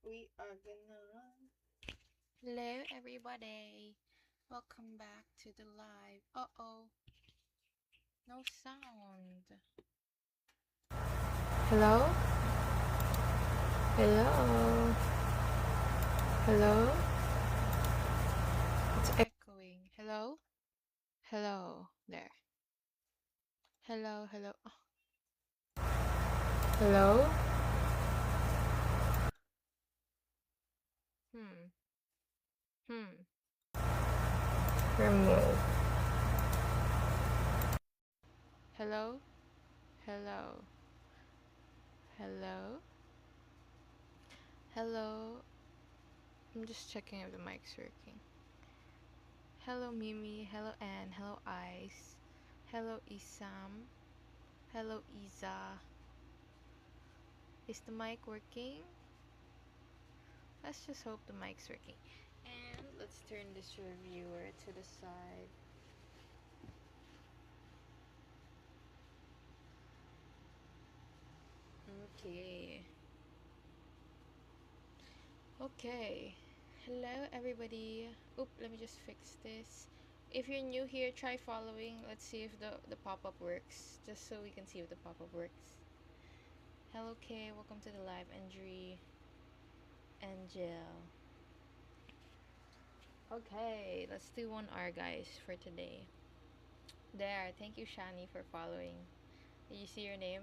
We are gonna. Hello, everybody. Welcome back to the live. Oh, no sound. Hello? Hello? Hello? It's echoing. Hello? Hello? There. Hello, hello. Oh. Hello? Hmm. Hmm. Remove. Hello? Hello? Hello? Hello? I'm just checking if the mic's working. Hello, Mimi. Hello, Anne. Hello, Ice. Hello, Isam. Hello, Isa. Is the mic working? Let's just hope the mic's working. And let's turn this reviewer to the side. Okay. Okay. Hello, everybody. Oop, let me just fix this. If you're new here, try following. Let's see if the pop-up works. Just so we can see if the pop-up works. Hello, Kay. Welcome to the live. Andri. Angel. Okay, let's do 1 hour, guys, for today. There. Thank you, Shani, for following. Did you see your name?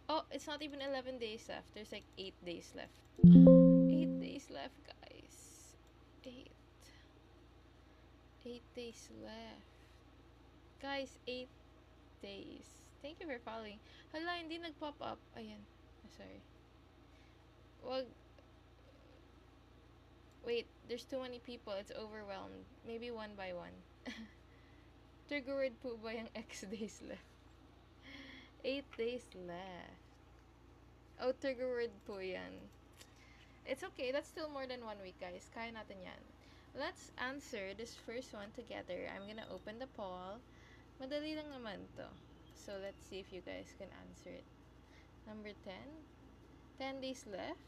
Oh, it's not even 11 days left. There's like 8 days left. 8 days left, guys. 8. 8 days left. Guys, 8 days. Thank you for following. Hala, hindi nag-pop up. Ayan. Sorry. Wag. Wait, there's too many people. It's overwhelmed. Maybe one by one. Trigger word po ba yung X days left? 8 days left. Oh, trigger word po yan. It's okay. That's still more than 1 week, guys. Kaya natin yan. Let's answer this first one together. I'm gonna open the poll. Madali lang naman to. So, let's see if you guys can answer it. Number 10. 10 days left.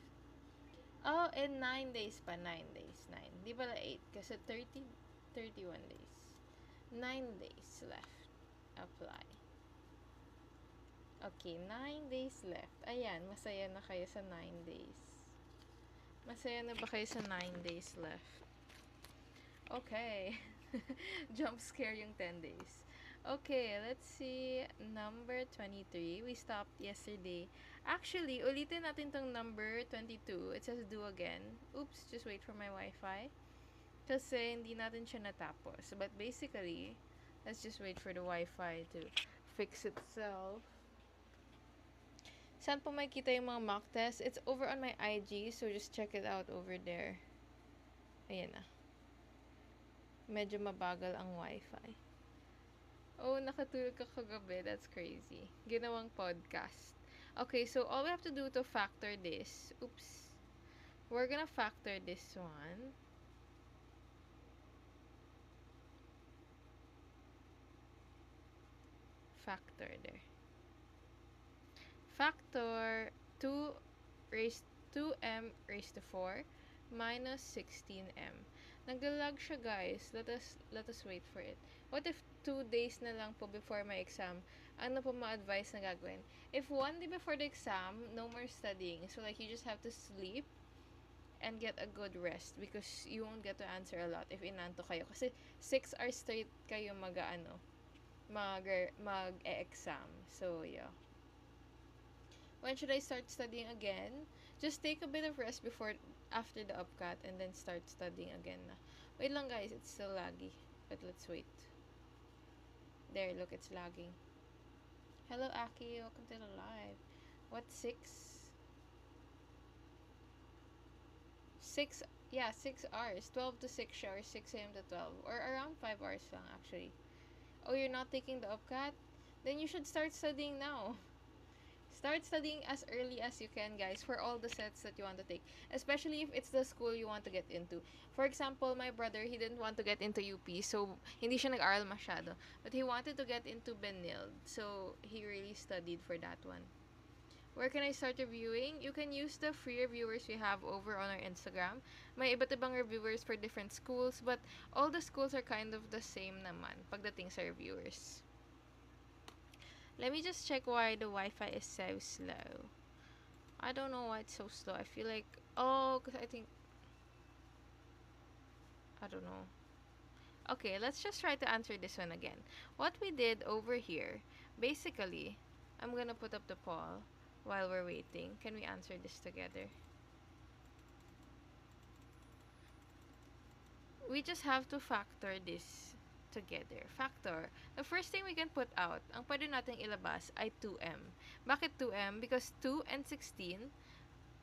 Oh, and 9 days pa. 9 days. 9. Di pala 8. Kasi 30, 31 days. 9 days left. Apply. Okay, 9 days left. Ayan, masaya na kayo sa 9 days. Masaya na ba kayo sa 9 days left? Okay. Jump scare yung 10 days. Okay, let's see. Number 23. We stopped yesterday. Actually, ulitin natin tong number 22. It says do again. Oops, just wait for my Wi-Fi. Kasi hindi natin siya natapos. But basically, let's just wait for the Wi-Fi to fix itself. Saan po makikita yung mga mock tests? It's over on my IG, so just check it out over there. Ayan na. Medyo mabagal ang Wi-Fi. Oh, nakatulog ka kagabi. That's crazy. Ginawang podcast. Okay, so all we have to do to factor this. Oops. We're gonna factor this one. Factor there. Factor 2 raised 2m raised to 4 minus 16m. Naglalag siya, guys. Let us wait for it. What if 2 days na lang po before my exam? Ano po ma-advise na gagawin? If 1 day before the exam, no more studying. So like you just have to sleep and get a good rest because you won't get to answer a lot if inanto kayo. Kasi 6 hours straight kayo mag-exam. So yeah. When should I start studying again? Just take a bit of rest before after the upcut and then start studying again na. Wait lang, guys, it's still laggy. But let's wait. There, look, it's lagging. Hello, Aki. Welcome to the live. What, 6? 6, yeah, 6 hours. 12 to 6 hours, 6 a.m. to 12. Or around 5 hours lang, actually. Oh, you're not taking the upcut? Then you should start studying now. Start studying as early as you can, guys, for all the sets that you want to take. Especially if it's the school you want to get into. For example, my brother, he didn't want to get into UP, so hindi siya nag-aral masyado. But he wanted to get into Benilde, so he really studied for that one. Where can I start reviewing? You can use the free reviewers we have over on our Instagram. May iba't ibang reviewers for different schools, but all the schools are kind of the same naman pagdating sa reviewers. Let me just check why the Wi-Fi is so slow. I don't know why it's so slow. I feel like, oh, because I think, I don't know. Okay, let's just try to answer this one again. What we did over here, basically, I'm gonna put up the poll while we're waiting. Can we answer this together? We just have to factor this together. Factor. The first thing we can put out, ang pwede nating ilabas ay 2m. Bakit 2m? Because 2 and 16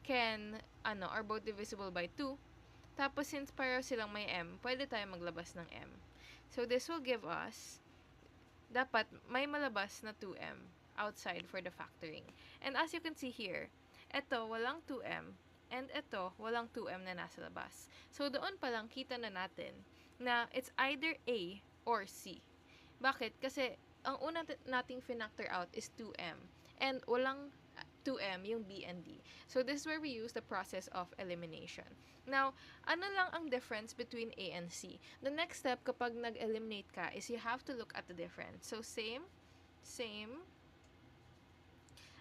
are both divisible by 2. Tapos, since pareho silang may m, pwede tayo maglabas ng m. So, this will give us, dapat may malabas na 2m outside for the factoring. And as you can see here, eto, walang 2m, and eto, walang 2m na nasa labas. So, doon pa lang kita na natin na it's either A or C. Bakit? Kasi, ang una nating finactor out is 2m. And walang 2m, yung B and D. So, this is where we use the process of elimination. Now, ano lang ang difference between A and C? The next step kapag nag-eliminate ka is you have to look at the difference. So, same.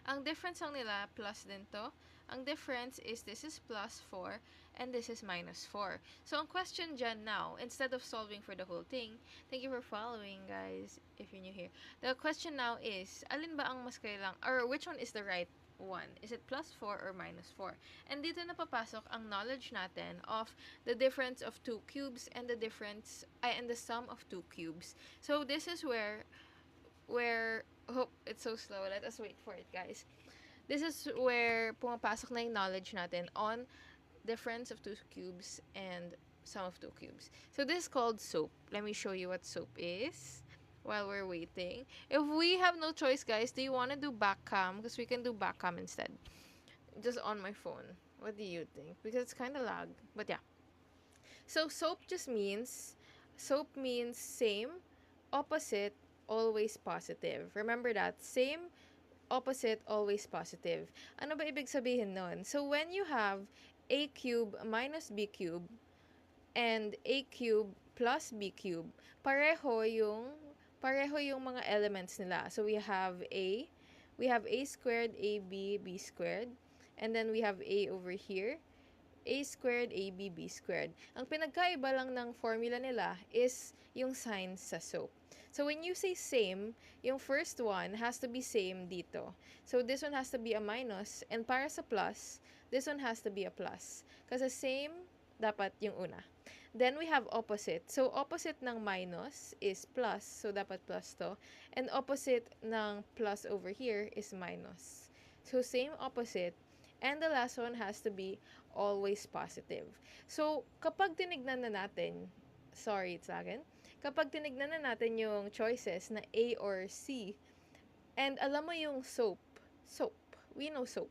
Ang difference lang nila, plus din to. Ang difference is this is plus 4 and this is minus 4. So, ang question dyan now, instead of solving for the whole thing, thank you for following, guys, if you're new here. The question now is, alin ba ang mas kailang, or which one is the right one? Is it plus 4 or minus 4? And dito na papasok ang knowledge natin of the difference of two cubes and the difference, and the sum of two cubes. So, this is where, oh, it's so slow. Let us wait for it, guys. This is where pumapasok na yung knowledge natin on difference of two cubes and sum of two cubes. So, this is called SOAP. Let me show you what SOAP is while we're waiting. If we have no choice, guys, do you want to do back cam? Because we can do back cam instead. Just on my phone. What do you think? Because it's kind of lag. But yeah. So, SOAP means same, opposite, always positive. Remember that. Same, opposite, always positive. Ano ba ibig sabihin nun? So, when you have a cube minus b cube and a cube plus b cube, pareho yung mga elements nila. So, we have a squared, ab, b squared, and then we have a over here, a squared, ab, b squared. Ang pinagkaiba lang ng formula nila is yung signs sa SOAP. So, when you say same, yung first one has to be same dito. So, this one has to be a minus. And para sa plus, this one has to be a plus. Kasi same, dapat yung una. Then, we have opposite. So, opposite ng minus is plus. So, dapat plus to. And opposite ng plus over here is minus. So, same, opposite. And the last one has to be always positive. So, kapag tinignan na natin, sorry, it's lagging. Kapag tinignan na natin yung choices na A or C, and alam mo yung SOAP, we know SOAP.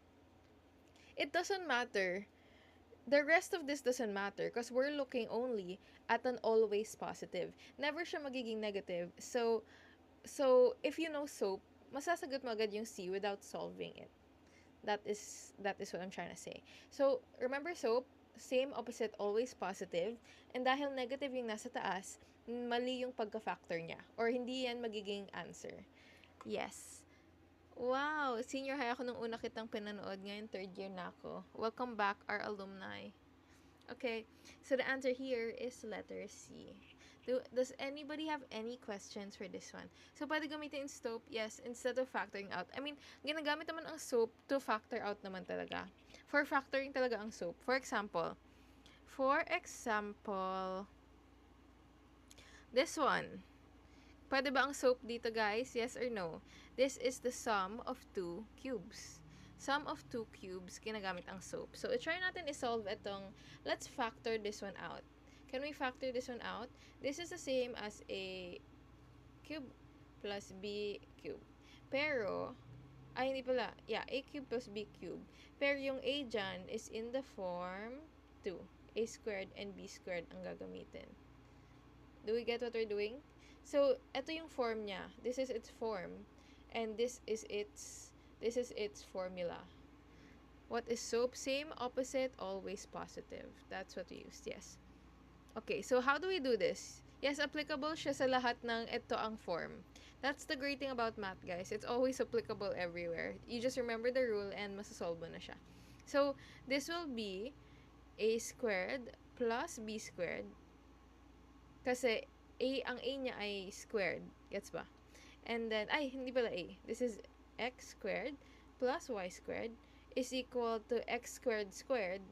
It doesn't matter. The rest of this doesn't matter because we're looking only at an always positive. Never siya magiging negative. So if you know SOAP, masasagot mo agad yung C without solving it. That is what I'm trying to say. So, remember SOAP, same, opposite, always positive. And dahil negative yung nasa taas, mali yung pagka-factor niya. Or hindi yan magiging answer. Yes. Wow! Senior high ako nung una kitang pinanood. Ngayon, third year na ako. Welcome back, our alumni. Okay. So, the answer here is letter C. Does anybody have any questions for this one? So, pwede gamitin yung SOAP, yes, instead of factoring out. I mean, ginagamit naman ang SOAP to factor out naman talaga. For factoring talaga ang SOAP. For example, this one. Pwede ba ang SOAP dito, guys? Yes or no? This is the sum of two cubes. Sum of two cubes, ginagamit ang SOAP. So, try natin isolve itong, let's factor this one out. Can we factor this one out? This is the same as a cube plus b cube. Pero, hindi pala. Yeah, a cube plus b cube. Pero yung a dyan is in the form 2. A squared and b squared ang gagamitin. Do we get what we're doing? So, ito yung form niya. This is its form. And this is its This is its formula. What is SOAP? Same, opposite, always positive. That's what we used, yes. Okay, so how do we do this? Yes, applicable siya sa lahat ng ito ang form. That's the great thing about math, guys. It's always applicable everywhere. You just remember the rule and masasolve mo na siya. So, this will be a squared plus b squared. Kasi ang a niya ay squared. Gets ba? And then, hindi pala a. This is x squared plus y squared is equal to x squared squared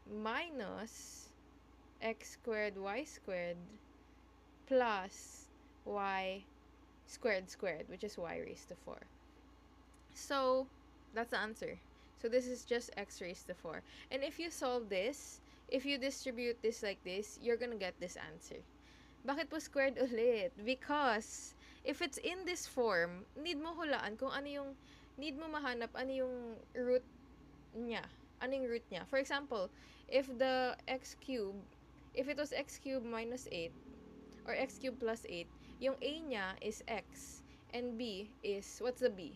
minus x squared y squared plus y squared, which is y raised to 4. So, that's the answer. So, this is just x raised to 4. And if you solve this, if you distribute this like this, you're gonna get this answer. Bakit po squared ulit? Because, if it's in this form, need mo hulaan kung ano yung, need mo mahanap ano yung root niya. Ano yung root niya. For example, if the x cube, if it was x cube minus 8, or x cube plus 8, yung a niya is x, and b is, what's the b?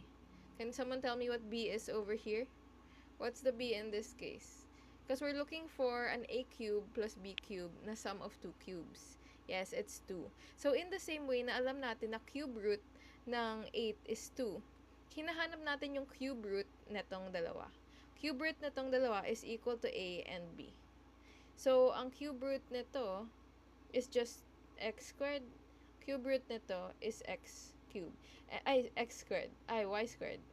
Can someone tell me what b is over here? What's the b in this case? Because we're looking for an a cube plus b cube na sum of two cubes. Yes, it's 2. So, in the same way na alam natin na cube root ng 8 is 2, hinahanap natin yung cube root netong dalawa. Cube root netong dalawa is equal to a and b. So, ang cube root nito is just x squared. Cube root nito is x cubed. X squared. Y squared.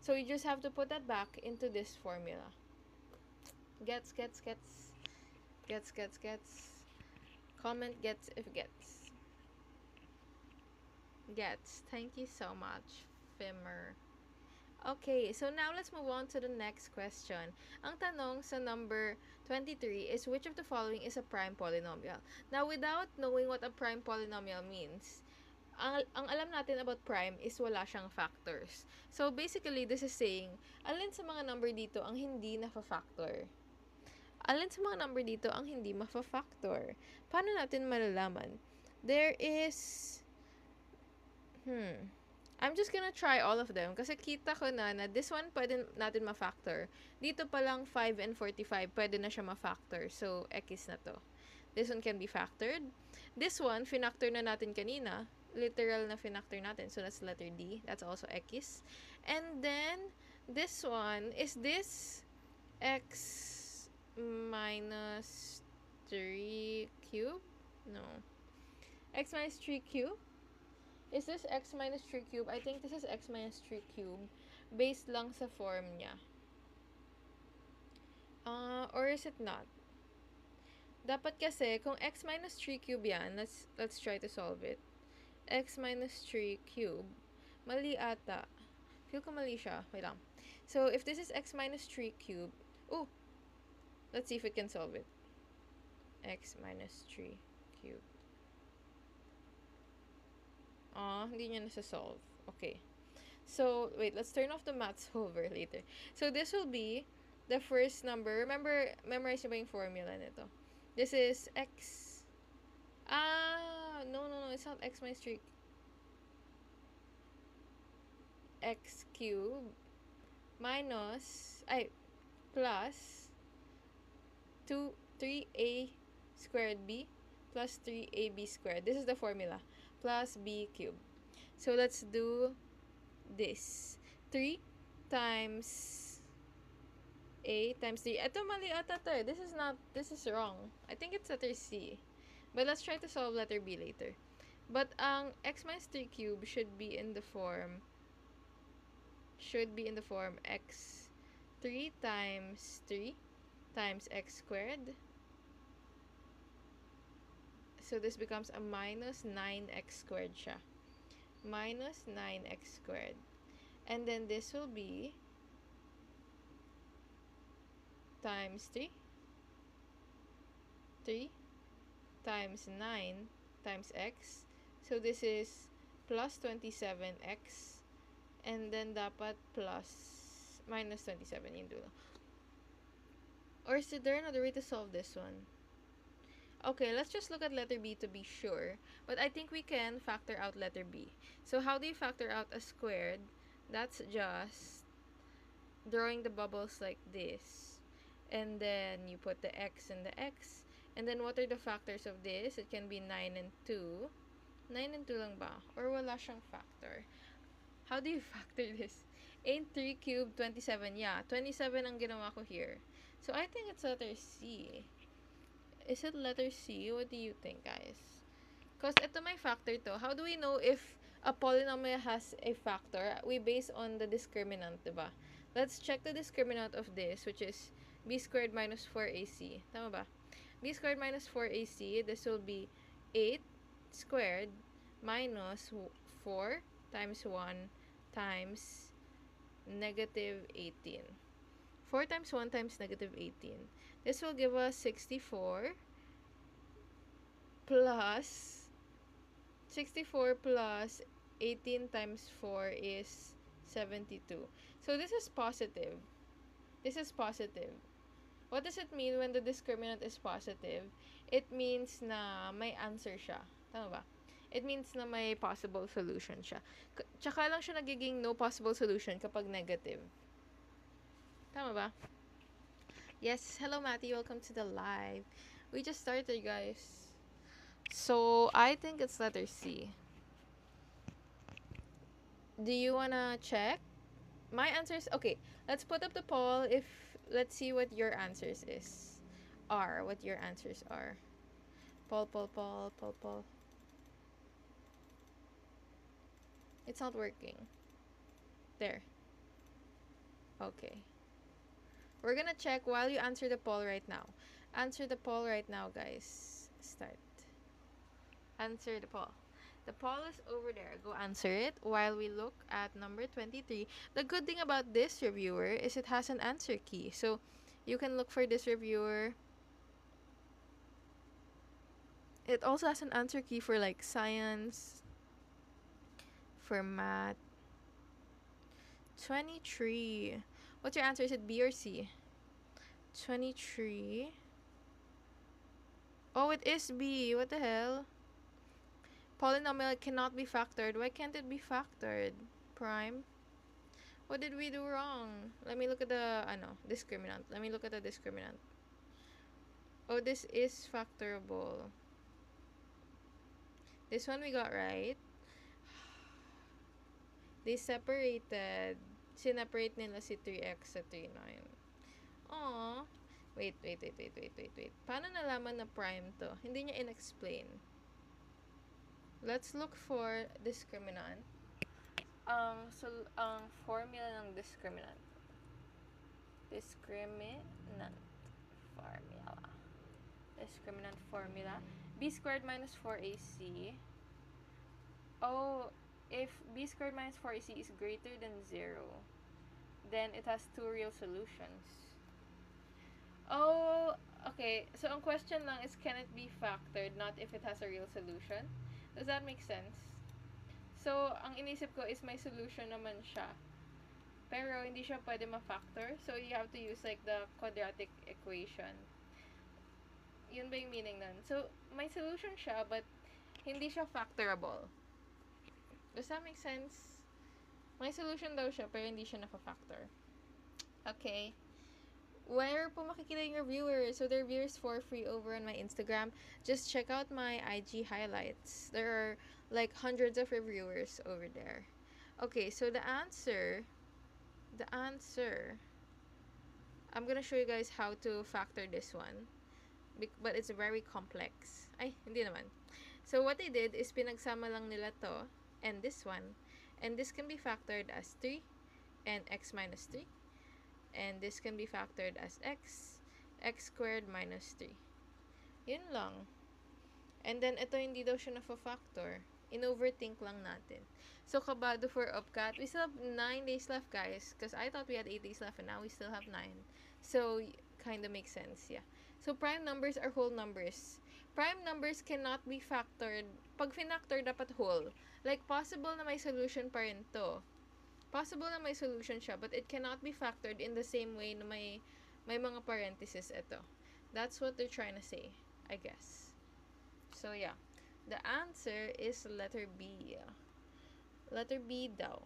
So, you just have to put that back into this formula. Gets. Comment gets if gets. Gets. Thank you so much, Fimmer. Okay, so now let's move on to the next question. Ang tanong sa number 23 is which of the following is a prime polynomial? Now, without knowing what a prime polynomial means, ang alam natin about prime is wala siyang factors. So, basically, this is saying, alin sa mga number dito ang hindi nafa-factor? Alin sa mga number dito ang hindi mafa-factor? Paano natin malalaman? There is... I'm just gonna try all of them kasi kita ko na this one pwede natin ma-factor. Dito pa lang 5 and 45 pwede na siya ma-factor. So, x na to. This one can be factored. This one, finactor na natin kanina. Literal na finactor natin. So, that's letter D. That's also x. And then, this one, is this x minus 3 cube? No. X minus 3 cube? Is this x minus 3 cube? I think this is x minus 3 cube based lang sa form niya. Or is it not? Dapat kasi, kung x minus 3 cube yan, let's try to solve it. X minus 3 cube, mali ata. Feel ko mali siya. Wait lang. So, if this is x minus 3 cube, let's see if it can solve it. X minus 3 cube. Hindi niya nasa-solve. Okay. So, wait, let's turn off the math solver later. So, this will be the first number. Remember, memorize niyo ba yung formula nito? This is x. No, it's not x minus 3. X cube minus, plus 3a squared b plus 3ab squared. This is the formula. Plus b cubed. So, let's do this. 3 times a times 3. Ito mali ata to. This is wrong. I think it's letter C. But let's try to solve letter B later. But ang x minus 3 cube should be in the form x 3 times 3 times x squared. So, this becomes a minus 9x squared siya. Minus 9x squared. And then, this will be times 3. 3 times 9 times x. So, this is plus 27x. And then, dapat plus minus 27 yung dulo. Or is there another way to solve this one? Okay, let's just look at letter B to be sure. But I think we can factor out letter B. So how do you factor out a squared? That's just drawing the bubbles like this. And then you put the x and the x. And then what are the factors of this? It can be 9 and 2. 9 and 2 lang ba? Or wala siyang factor? How do you factor this? 8, 3 cubed, 27. Yeah, 27 ang ginawa ko here. So I think it's letter C. Is it letter C? What do you think, guys? Because ito may factor to. How do we know if a polynomial has a factor? We base on the discriminant, diba? Let's check the discriminant of this, which is b squared minus 4ac. Tama ba? B squared minus 4ac, this will be 8 squared minus 4 times 1 times negative 18. 4 times 1 times negative 18. This will give us 64 plus 18 times 4 is 72. So this is positive. This is positive. What does it mean when the discriminant is positive? It means na may answer siya. Tama ba? It means na may possible solution siya. Tsaka lang siya nagiging no possible solution kapag negative. Tama ba? Yes, hello Matty, welcome to the live. We just started, guys. So, I think it's letter C. Do you wanna check? My answers, okay, let's put up the poll let's see what your answers are. What your answers are. Poll. It's not working. There. Okay. We're gonna check while you answer the poll right now. Answer the poll right now, guys. Start. Answer the poll. The poll is over there. Go answer it while we look at number 23. The good thing about this reviewer is it has an answer key. So, you can look for this reviewer. It also has an answer key for like science, for math. 23. What's your answer? Is it B or C? 23. Oh, it is B. What the hell? Polynomial cannot be factored. Why can't it be factored? Prime. What did we do wrong? Let me look at the discriminant. Let me look at the discriminant. Oh, this is factorable. This one we got right. They separated. Sineperate nila si 3x sa 39. Aww. Wait. Paano nalaman na prime to? Hindi niya in-explain. Let's look for discriminant. Formula ng discriminant. Discriminant formula. B squared minus 4ac. Oh, if b squared minus 4ac is greater than 0, then it has two real solutions. Oh, okay. So, ang question lang is, can it be factored, not if it has a real solution? Does that make sense? So, ang inisip ko is may solution naman siya. Pero, hindi siya pwede ma-factor. So, you have to use like the quadratic equation. Yun ba yung meaning nun? So, may solution siya, but hindi siya factorable. Does that make sense? May solution daw siya, pero hindi siya na-factor. Okay. Where po makikita yung reviewers? So, the reviewers for free over on my Instagram. Just check out my IG highlights. There are like hundreds of reviewers over there. Okay, so the answer, I'm gonna show you guys how to factor this one. But it's very complex. Ay, hindi naman. So, what they did is pinagsama lang nila to and this one. And this can be factored as 3 and x minus 3. And this can be factored as x squared minus 3. Yun lang. And then, ito hindi daw siya na-factor. In-overthink lang natin. So, kabado for UPCAT. We still have 9 days left, guys. Because I thought we had 8 days left and now we still have 9. So, kind of makes sense, yeah. So, prime numbers are whole numbers. Prime numbers cannot be factored. Pag finactor, dapat whole. Like, possible na may solution pa rin to. Possible na may solution siya, but it cannot be factored in the same way na may mga parentheses ito. That's what they're trying to say, I guess. So, yeah. The answer is letter B. Letter B daw.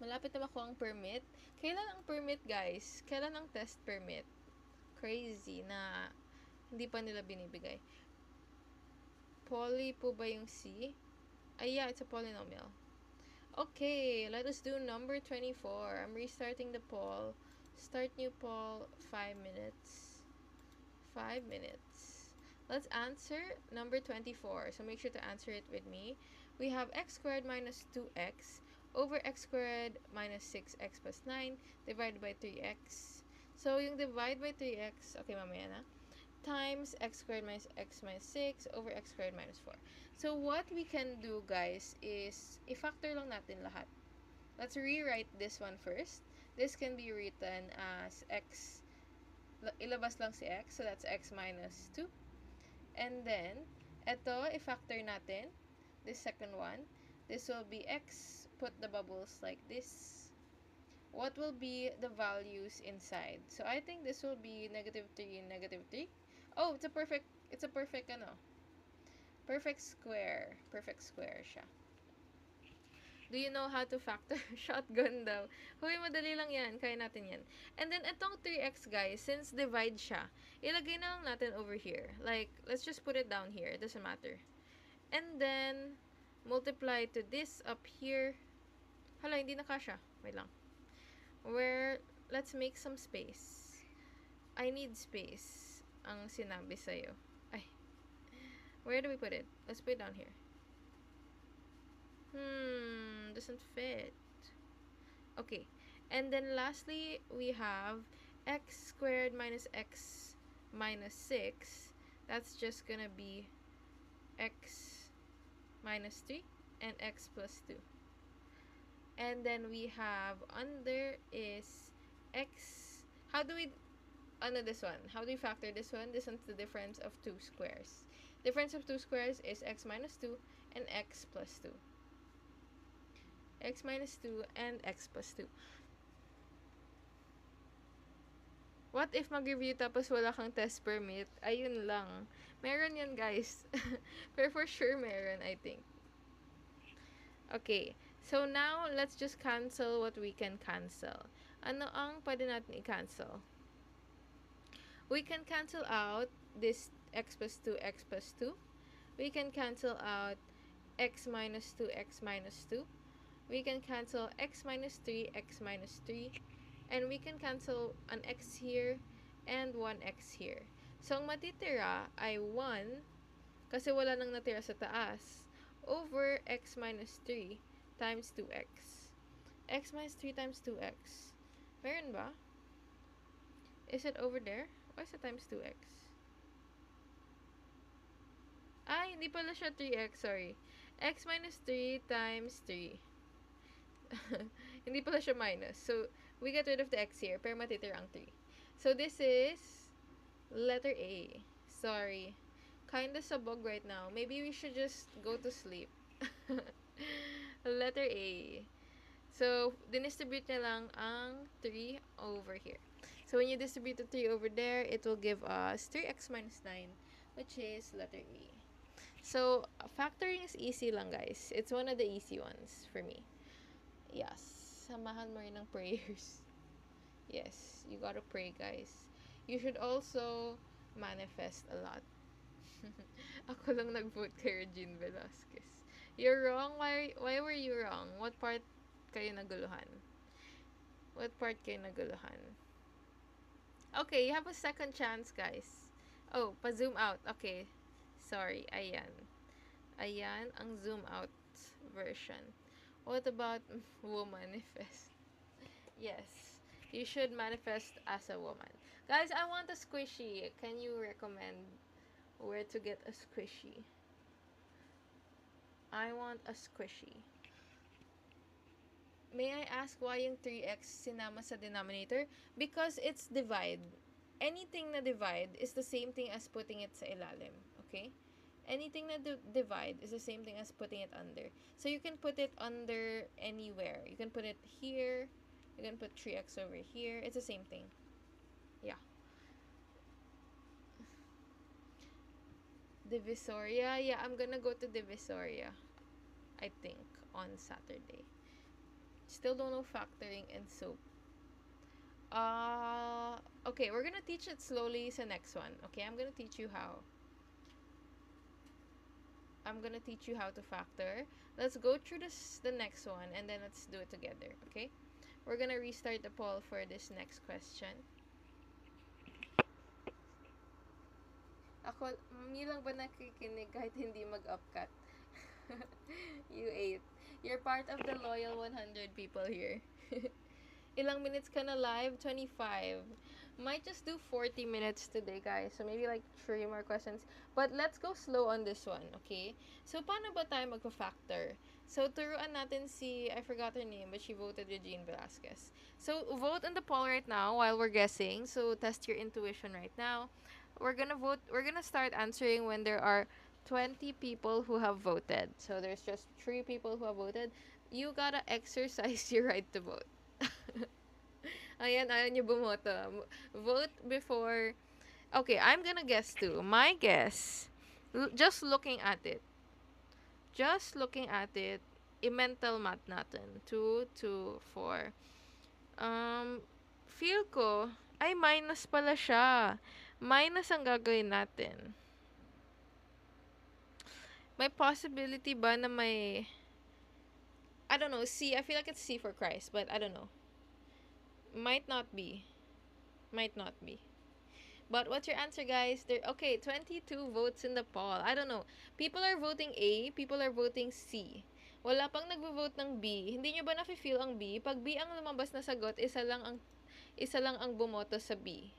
Malapit na makuha ang permit. Kailan ang permit, guys? Kailan ang test permit? Crazy na hindi pa nila binibigay. Poly po ba yung C? Ay, yeah, it's a polynomial. Okay, let us do number 24. I'm restarting the poll. Start new poll, 5 minutes. 5 minutes. Let's answer number 24. So make sure to answer it with me. We have x squared minus 2x over x squared minus 6x plus 9 divided by 3x. So yung divide by 3x, okay, mamaya na, times x squared minus x minus 6 over x squared minus 4. So what we can do, guys, is i-factor lang natin lahat. Let's rewrite this one first. This can be written as x, ilabas lang si x, so that's x minus 2. And then, eto, i-factor natin, this second one. This will be x, put the bubbles like this. What will be the values inside? So I think this will be negative 3 and negative 3. Oh, it's a perfect perfect square. Perfect square siya. Do you know how to factor? Shotgun daw. Huy, madali lang yan. Kaya natin yan. And then, itong 3x, guys, since divide siya, ilagay na lang natin over here. Like, let's just put it down here. It doesn't matter. And then, multiply to this up here. Hala, hindi na kasha. Wait lang. Where, let's make some space. I need space. Ang sinabi sa'yo. Ay. Where do we put it? Let's put it down here. Doesn't fit. Okay. And then lastly, we have x squared minus x minus 6. That's just gonna be x minus 3 and x plus 2. And then we have under is x. How do we under this one? How do we factor this one? This one's the difference of two squares. Difference of two squares is x minus 2 and x plus 2. X minus 2 and x plus 2. What if mag-review tapos wala kang test permit? Ayun lang. Meron yan, guys. Pero for sure meron, I think. Okay. So now, let's just cancel what we can cancel. Ano ang pwede natin i-cancel? We can cancel out this x plus 2, x plus 2. We can cancel out x minus 2, x minus 2. We can cancel x minus 3, x minus 3. And we can cancel an x here and 1x here. So, ang matitira ay 1, kasi wala nang natira sa taas, over x minus 3 times 2x. X minus 3 times 2x. Meron ba? Is it over there? Why is it times 2x? Ay, hindi pala siya 3x, sorry. X minus 3 times 3. Hindi pala siya minus. So, we get rid of the x here, pero matitira ang 3. So, this is letter A. Sorry. Kinda sabog right now. Maybe we should just go to sleep. Letter A. So, dinistribute niya lang ang 3 over here. So, when you distribute the 3 over there, it will give us 3x minus 9, which is letter A. So, factoring is easy lang, guys. It's one of the easy ones for me. Yes. Samahan mo rin ng prayers. Yes. You gotta pray, guys. You should also manifest a lot. Ako lang nag-vote kay Regine Velasquez. You're wrong? Why were you wrong? What part kayo naguluhan? What part kayo naguluhan? Okay, you have a second chance, guys. Oh, pa-zoom out. Okay. Sorry. Ayan. Ayan ang zoom out version. What about womanifest? Yes. You should manifest as a woman. Guys, I want a squishy. Can you recommend where to get a squishy? I want a squishy. May I ask why yung 3x sinama sa denominator? Because it's divide. Anything na divide is the same thing as putting it sa ilalim. Okay? Anything na divide is the same thing as putting it under. So you can put it under anywhere. You can put it here. You can put 3x over here. It's the same thing. Yeah. Divisoria. Yeah, I'm gonna go to Divisoria, I think, on Saturday. Still don't know factoring and soap. Okay, we're gonna teach it slowly sa next one. Okay, I'm gonna teach you how. I'm gonna teach you how to factor. Let's go through the next one and then let's do it together, okay? We're gonna restart the poll for this next question. Ako, mami lang ba nakikinig kahit hindi mag-upcut? You ate. You're part of the loyal 100 people here. Ilang minutes ka na live? 25. Might just do 40 minutes today, guys. So, maybe like 3 more questions. But let's go slow on this one, okay? So, paano ba tayo magpa-factor? So, turuan natin si, I forgot her name, but she voted Regine Velasquez. So, vote on the poll right now while we're guessing. So, test your intuition right now. We're gonna start answering when there are 20 people who have voted. So, there's just 3 people who have voted. You gotta exercise your right to vote. Ayan, ayaw niyo bumoto. Vote before... Okay, I'm gonna guess too. My guess, just looking at it, i-mental math natin. 2, 2, 4. Feel ko, ay minus pala siya. Minus ang gagawin natin. May possibility ba na may... I don't know, C. I feel like it's C for Christ, but I don't know. Might not be. But what's your answer, guys? Okay, 22 votes in the poll. I don't know. People are voting A, people are voting C. Wala pang nagvo-vote ng B. Hindi nyo ba nafe-feel ang B? Pag B ang lumabas na sagot, isa lang ang bumoto sa B.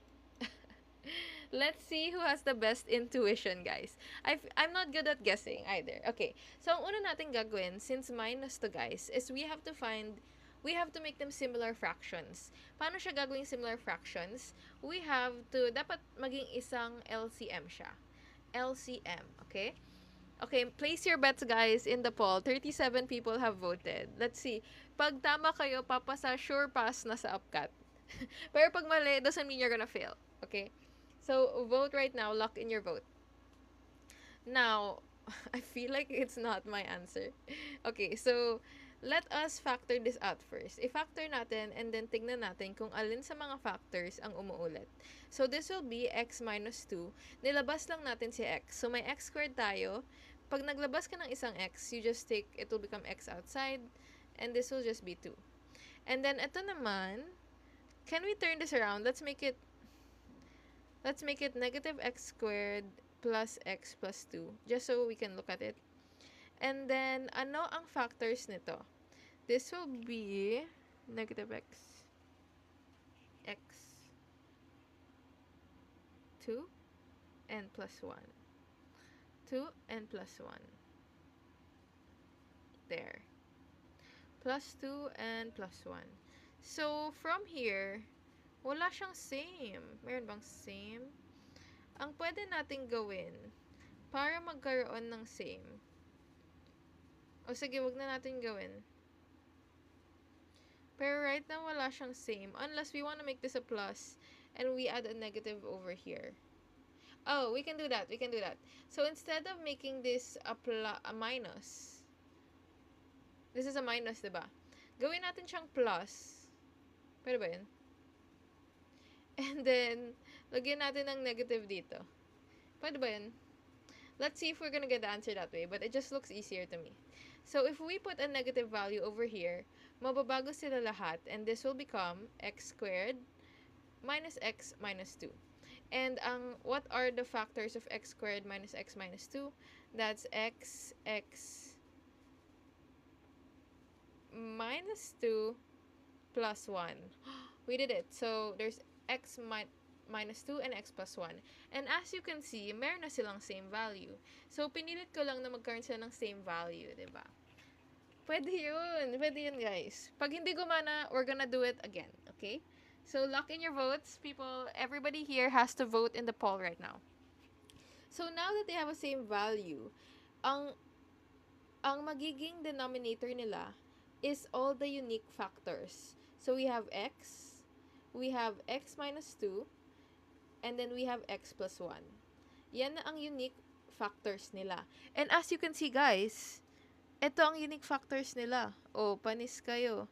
Let's see who has the best intuition, guys. I'm not good at guessing either. Okay, so ang una natin gagawin, since minus to, guys, is we have to make them similar fractions. Paano siya gagawing similar fractions? We have to, dapat maging isang LCM siya. LCM, okay? Okay, place your bets, guys, in the poll. 37 people have voted. Let's see. Pag tama kayo, papasa, sure pass na sa upcut. Pero pag mali, doesn't mean you're gonna fail. Okay? So, vote right now. Lock in your vote. Now, I feel like it's not my answer. Okay, so, let us factor this out first. I-factor natin and then tignan natin kung alin sa mga factors ang umuulit. So, this will be x minus 2. Nilabas lang natin si x. So, may x squared tayo. Pag naglabas ka ng isang x, you just take, it will become x outside. And this will just be 2. And then, ito naman, can we turn this around? Let's make it negative x squared plus x plus 2. Just so we can look at it. And then, ano ang factors nito? This will be negative x 2, and plus 1. 2 and plus 1. There. Plus 2 and plus 1. So, from here, wala siyang same. Meron bang same? Ang pwede nating gawin para magkaroon ng same. O sige, wag na natin gawin. Pero right now, wala siyang same. Unless we want to make this a plus and we add a negative over here. Oh, we can do that. So, instead of making this a minus, this is a minus, diba? Gawin natin siyang plus. Pwede ba yun? And then, lagyan natin ng negative dito. Pwede ba yun? Let's see if we're gonna get the answer that way. But it just looks easier to me. So, if we put a negative value over here, mababago sila lahat. And this will become x squared minus x minus 2. And what are the factors of x squared minus x minus 2? That's x minus 2 plus 1. We did it. So, there's x minus 2 and x plus 1. And as you can see, meron na silang same value. So, pinilit ko lang na magkaroon sila ng same value, diba? Pwede yun, guys. Pag hindi gumana, we're gonna do it again, okay? So, lock in your votes, people. Everybody here has to vote in the poll right now. So, now that they have a same value, ang magiging denominator nila is all the unique factors. So, we have x minus 2, and then we have x plus 1. Yan na ang unique factors nila. And as you can see, guys, ito ang unique factors nila. Oh, panis kayo.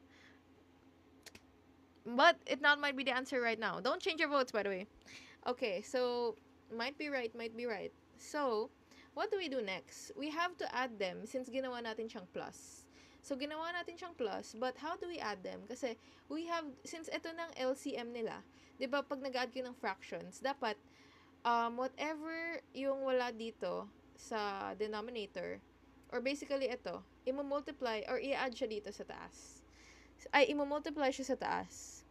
But it not might be the answer right now. Don't change your votes, by the way. Okay, so might be right, might be right. So, what do we do next? We have to add them since ginawa natin siyang plus. So, ginawa natin siyang plus, but how do we add them? Kasi, we have, since ito ng LCM nila, di ba, pag nag-add kayo ng fractions, dapat, whatever yung wala dito sa denominator, or basically ito, i-multiply, or i-add siya dito sa taas. Ay, i-multiply siya sa taas.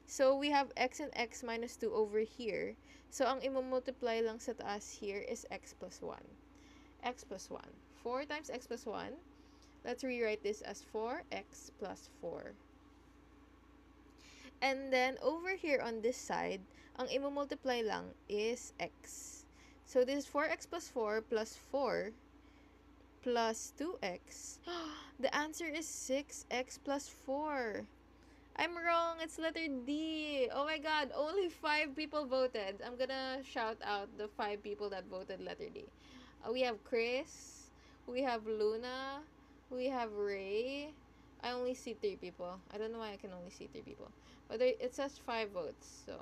So, we have x and x minus 2 over here. So, ang i-multiply lang sa taas here is x plus 1. X plus 1. 4 times x plus 1. Let's rewrite this as 4x plus 4. And then, over here on this side, ang i-multiply lang is x. So, this is 4x plus 4 plus 4 plus 2x. The answer is 6x plus 4. I'm wrong. It's letter D. Oh my god. Only 5 people voted. I'm gonna shout out the 5 people that voted letter D. We have Chris. We have Luna. We have Ray. I only see 3 people. I don't know why I can only see 3 people. But it says 5 votes. So,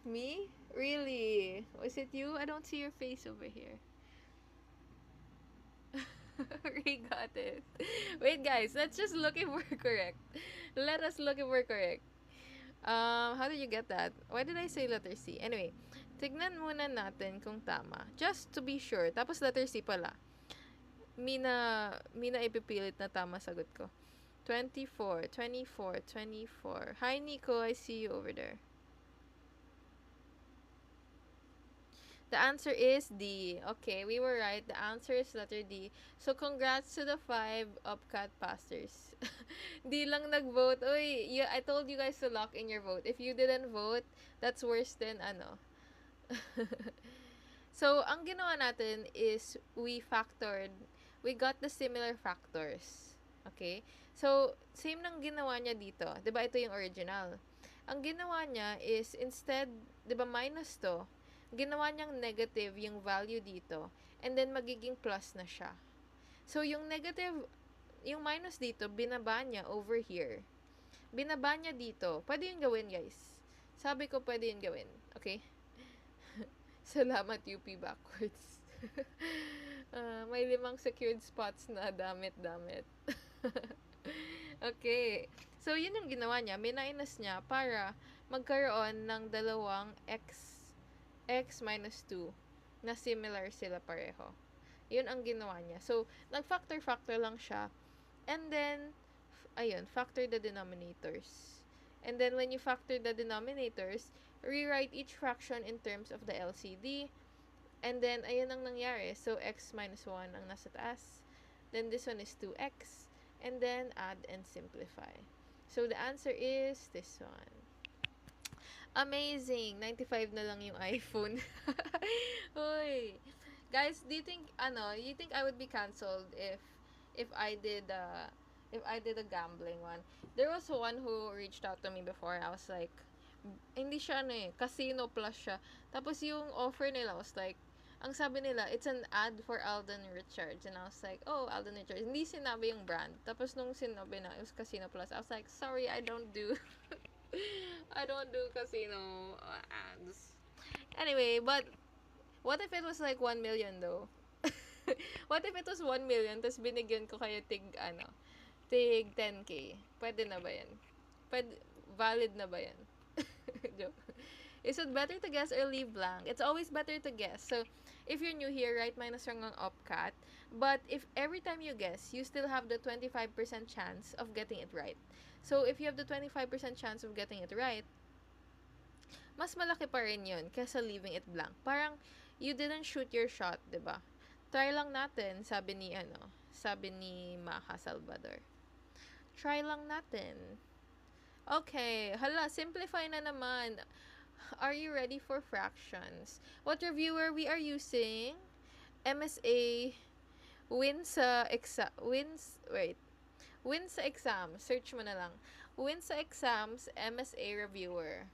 me? Really? Was it you? I don't see your face over here. Ray got it. Wait, guys. Let's just look if we're correct. Let us look if we're correct. How did you get that? Why did I say letter C? Anyway, tignan muna natin kung tama. Just to be sure. Tapos letter C pala. Mina ipipilit na tama sagot ko. 24. Hi, Nico. I see you over there. The answer is D. Okay, we were right. The answer is letter D. So, congrats to the 5 UPCAT pastors. D lang nag-vote. Uy, I told you guys to lock in your vote. If you didn't vote, that's worse than ano. So, ang ginawa natin is we got the similar factors. Okay? So, same nang ginawa niya dito. 'Di ba ito yung original? Ang ginawa niya is instead, 'di ba minus to, ginawa niyang negative yung value dito, and then magiging plus na siya. So, yung negative, yung minus dito, binaba niya over here. Binaba niya dito. Pwede yung gawin, guys. Sabi ko, pwede yung gawin. Okay? Salamat, UP backwards. May 5 secured spots na damit. Okay. So, yun yung ginawa niya. Minus niya para magkaroon ng dalawang x minus 2 na similar sila pareho. Yun ang ginawa niya. So, nag-factor lang siya. And then, ayun, factor the denominators. And then, when you factor the denominators, rewrite each fraction in terms of the LCD. And then, ayun ang nangyari. So, x minus 1 ang nasa taas. Then, this one is 2x. And then, add and simplify. So, the answer is this one. Amazing! 95 na lang yung iPhone. Uy! Guys, do you think, you think I would be cancelled if I did a gambling one? There was one who reached out to me before. I was like, hindi siya casino plus siya. Tapos yung offer nila was like, ang sabi nila, it's an ad for Alden Richards. And I was like, oh, Alden Richards. Hindi sinabi yung brand. Tapos nung sinabi na, it was casino plus. I was like, sorry, I don't do casino ads. Anyway, but what if it was like 1 million though? What if it was 1 million tapos binigyan ko kayo tig 10k? Pwede na ba yan? Valid na ba yan? Joke. Is it better to guess or leave blank? It's always better to guess. So, if you're new here, right minus wrong ang UPCAT. But if every time you guess, you still have the 25% chance of getting it right. So, if you have the 25% chance of getting it right, mas malaki pa rin yun kaysa leaving it blank. Parang, you didn't shoot your shot, diba? Try lang natin, sabi ni Maha Salvador. Try lang natin. Okay, hala, simplify na naman. Are you ready for fractions? What reviewer we are using? MSA win sa exam. Search mo na lang. Win sa exams, MSA reviewer.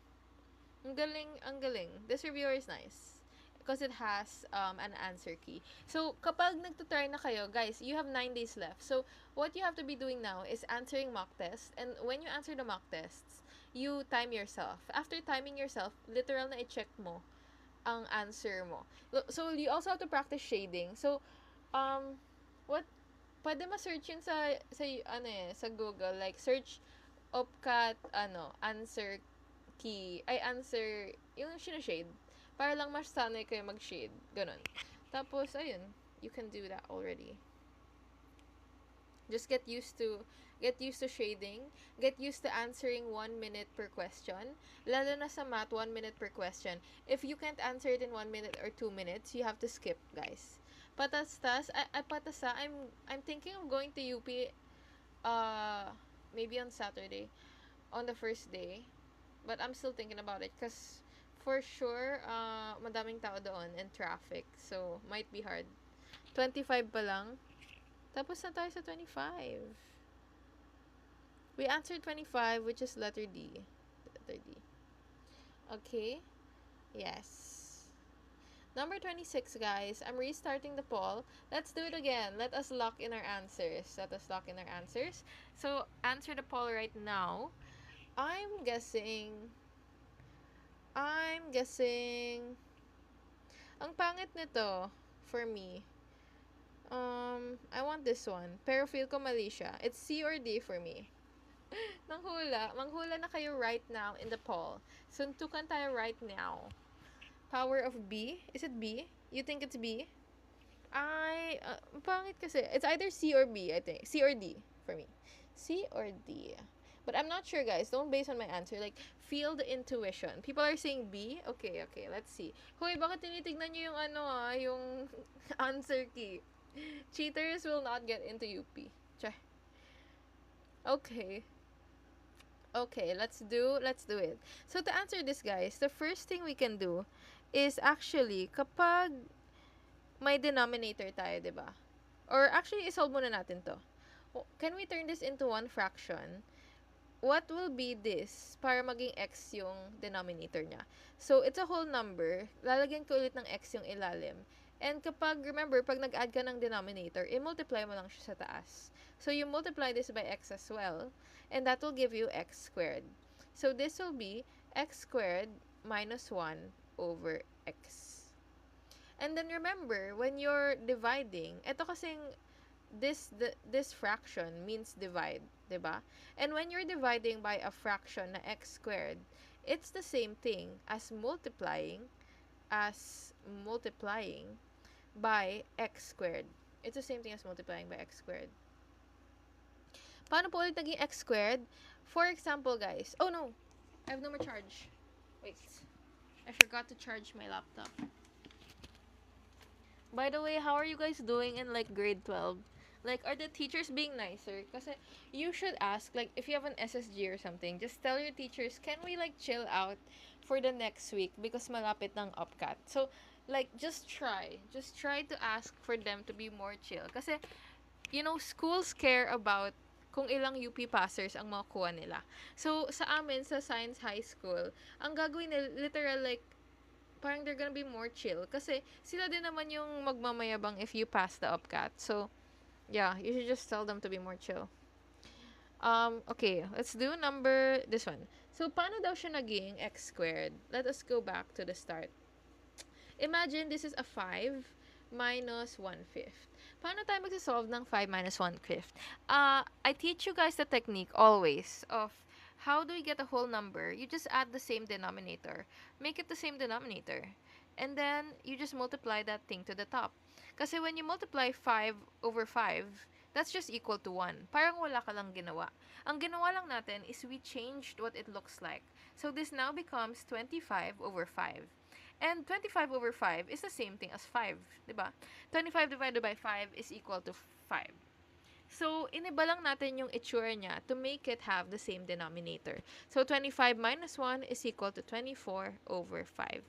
Ang galing. This reviewer is nice. because it has an answer key. So, kapag nagtutry na kayo, guys, you have 9 days left. So, what you have to be doing now is answering mock tests. And when you answer the mock tests, you time yourself. After timing yourself, literal na i-check mo ang answer mo. So, you also have to practice shading. So, what, pwede ma-search yun sa Google. Like, search OPCAT, answer key, answer, yung sinashade. Para lang mas sanay kayo mag-shade. Ganon. Tapos, ayun, you can do that already. Just get used to shading, get used to answering 1 minute per question. Lalo na sa math, 1 minute per question. If you can't answer it in 1 minute or 2 minutes, you have to skip, guys. Patastas, patasa, I'm thinking of going to UP, maybe on Saturday, on the first day. But I'm still thinking about it because for sure, madaming tao doon and traffic. So, might be hard. 25 pa lang. Tapos na tayo sa 25. We answered 25, which is letter D. Letter D. Okay. Yes. Number 26, guys. I'm restarting the poll. Let's do it again. Let us lock in our answers. So, answer the poll right now. I'm guessing, ang pangit nito, for me, I want this one. Pero feel ko mali siya. It's C or D for me. Manghula na kayo right now in the poll. Suntukan tayo right now. Power of B? Is it B? You think it's B? Pangit kasi. It's either C or B, I think. C or D for me. C or D. But I'm not sure, guys. Don't base on my answer. Like, feel the intuition. People are saying B. Okay, let's see. Hoy, bakit tinitignan nyo yung yung answer key? Cheaters will not get into UP. Try. Okay, let's do it. So, to answer this, guys, the first thing we can do is actually, kapag may denominator tayo, diba? Or actually, isolve muna natin to. Can we turn this into one fraction? What will be this para maging x yung denominator niya? So, it's a whole number. Lalagyan ko ulit ng x yung ilalim. And kapag, remember, pag nag-add ka ng denominator, i-multiply mo lang siya sa taas. So, you multiply this by x as well, and that will give you x squared. So, this will be x squared minus 1 over x. And then, remember, when you're dividing, ito kasing this fraction means divide, diba? And when you're dividing by a fraction na x squared, it's the same thing as multiplying by x squared. It's the same thing as multiplying by x squared. Paano po ulit naging x squared? For example, guys. Oh no! I have no more charge. Wait. I forgot to charge my laptop. By the way, how are you guys doing in like grade 12? Like, are the teachers being nicer? Kasi you should ask, like, if you have an SSG or something, just tell your teachers, can we like chill out for the next week because malapit ng OPCAT. So, like, just try to ask for them to be more chill. Kasi, you know, schools care about kung ilang UP passers ang makukuha nila. So, sa amin, sa Science High School, ang gagawin nila, literal, like, parang they're gonna be more chill. Kasi, sila din naman yung magmamayabang if you pass the OPCAT. So, yeah, you should just tell them to be more chill. Okay, let's do this one. So, paano daw siya naging x squared? Let us go back to the start. Imagine this is a 5 minus 1/5. Paano tayo magsasolve ng 5 minus 1/5? I teach you guys the technique always of how do we get a whole number? You just add the same denominator. Make it the same denominator. And then, you just multiply that thing to the top. Kasi when you multiply 5 over 5, that's just equal to 1. Parang wala ka lang ginawa. Ang ginawa lang natin is we changed what it looks like. So this now becomes 25 over 5. And 25 over 5 is the same thing as 5, diba? 25 divided by 5 is equal to 5. So, iniba lang natin yung itsura niya to make it have the same denominator. So, 25 minus 1 is equal to 24 over 5.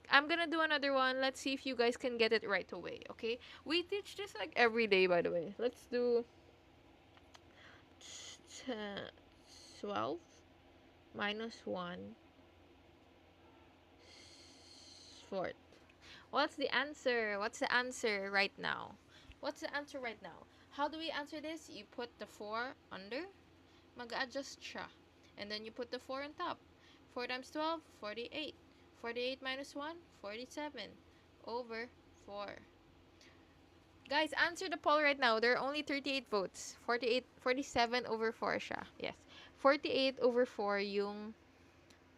I'm gonna do another one. Let's see if you guys can get it right away, okay? We teach this like every day, by the way. Let's do 12 minus 1/4. What's the answer? What's the answer right now? What's the answer right now? How do we answer this? You put the 4 under, mag-adjust siya. And then you put the 4 on top. 4 times 12, 48. 48 minus 1, 47 over 4. Guys, answer the poll right now. There are only 38 votes. 47 over 4 siya. Yes. 48 over 4 yung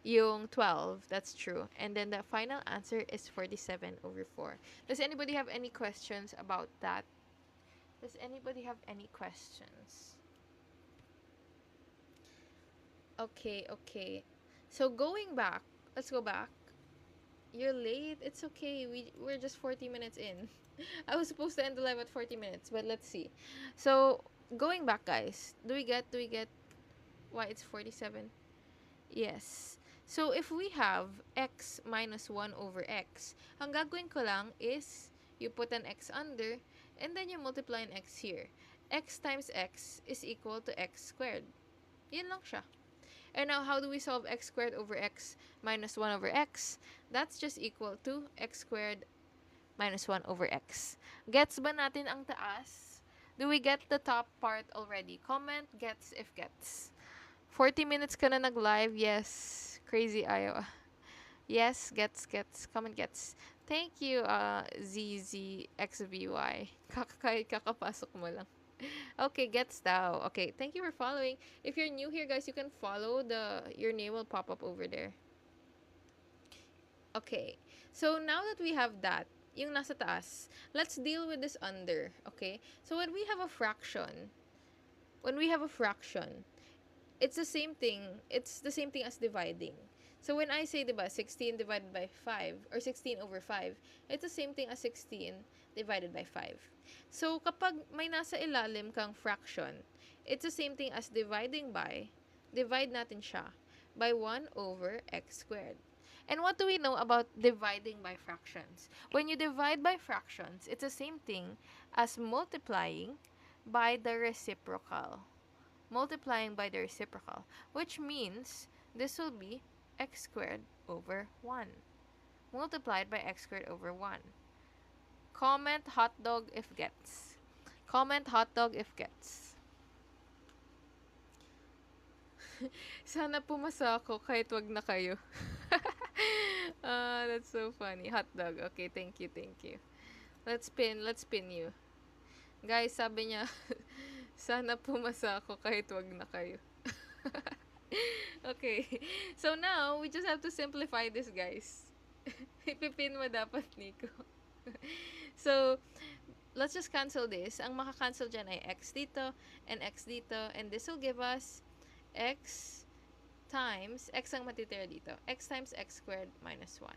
12. That's true. And then the final answer is 47 over 4. Does anybody have any questions about that? Does anybody have any questions? Okay, okay. So going back, let's go back. You're late. It's okay. We're just 40 minutes in. I was supposed to end the live at 40 minutes, but let's see. So, going back, guys. Do we get why it's 47? Yes. So, if we have x minus 1 over x, ang gagawin ko lang is you put an x under and then you multiply an x here. X times x is equal to x squared. Yun lang siya. And now, how do we solve x squared over x minus 1 over x? That's just equal to x squared minus 1 over x. Gets ba natin ang taas? Do we get the top part already? Comment gets if gets. 40 minutes ka na nag-live? Yes. Crazy Iowa. Yes, gets. Comment gets. Thank you, ZZXVY. Kakapasok mo lang. Okay, gets daw. Okay, thank you for following. If you're new here, guys, you can follow. Your name will pop up over there. Okay, so now that we have that, yung nasa taas, let's deal with this under. Okay, so when we have a fraction, it's the same thing. It's the same thing as dividing. So when I say, diba, 16 divided by 5, or 16 over 5, it's the same thing as 16 divided by 5. So kapag may nasa ilalim kang fraction, it's the same thing as dividing by, divide natin siya by 1 over x squared. And what do we know about dividing by fractions? When you divide by fractions, it's the same thing as multiplying by the reciprocal. Multiplying by the reciprocal, which means this will be x squared over 1 multiplied by x squared over 1. Comment hot dog if gets. Comment hot dog if gets. Sana pumasa ako kahit wag na kayo. That's so funny. Hot dog. Okay, thank you. Let's pin you. Guys, sabi niya, sana pumasa ako kahit wag na kayo. Okay. So now, we just have to simplify this, guys. Ipipin mo dapat, Nico. So, let's just cancel this. Ang makakancel dyan ay x dito and x dito. And this will give us x times, x ang matitira dito, x times x squared minus 1.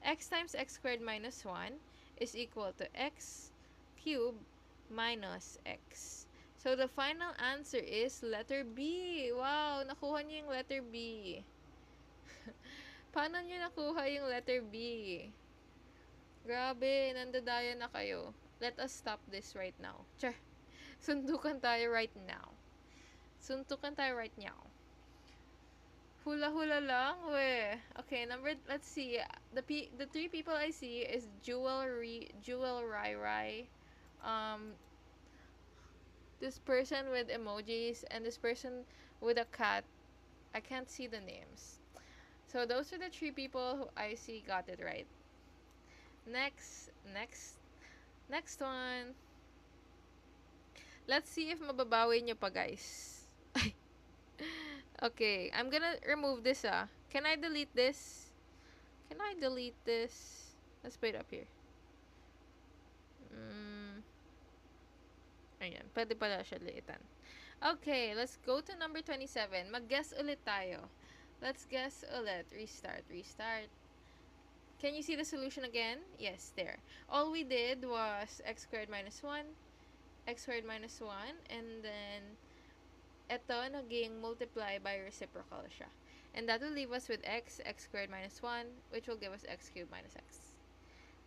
X times x squared minus 1 is equal to x cubed minus x. So, the final answer is letter B. Wow! Nakuha niyo yung letter B. Paano niyo nakuha yung letter B? Grabe, nandadaya na kayo. Let us stop this right now. Char. Suntukan tayo right now. Hula-hula lang, we. Okay, let's see. The 3 people I see is Jewel Rai, this person with emojis, and this person with a cat. I can't see the names. So those are the 3 people who I see got it right. Next one. Let's see if mababawi nyo pa, guys. Okay, I'm gonna remove this, Can I delete this? Let's put it up here. Ayan, pwede pala siya liitan. Okay, let's go to number 27. Mag-guess ulit tayo. Let's guess ulit. Restart. Can you see the solution again? Yes, there. All we did was x squared minus 1, and then eto naging multiply by reciprocal siya. And that will leave us with x squared minus 1, which will give us x cubed minus x.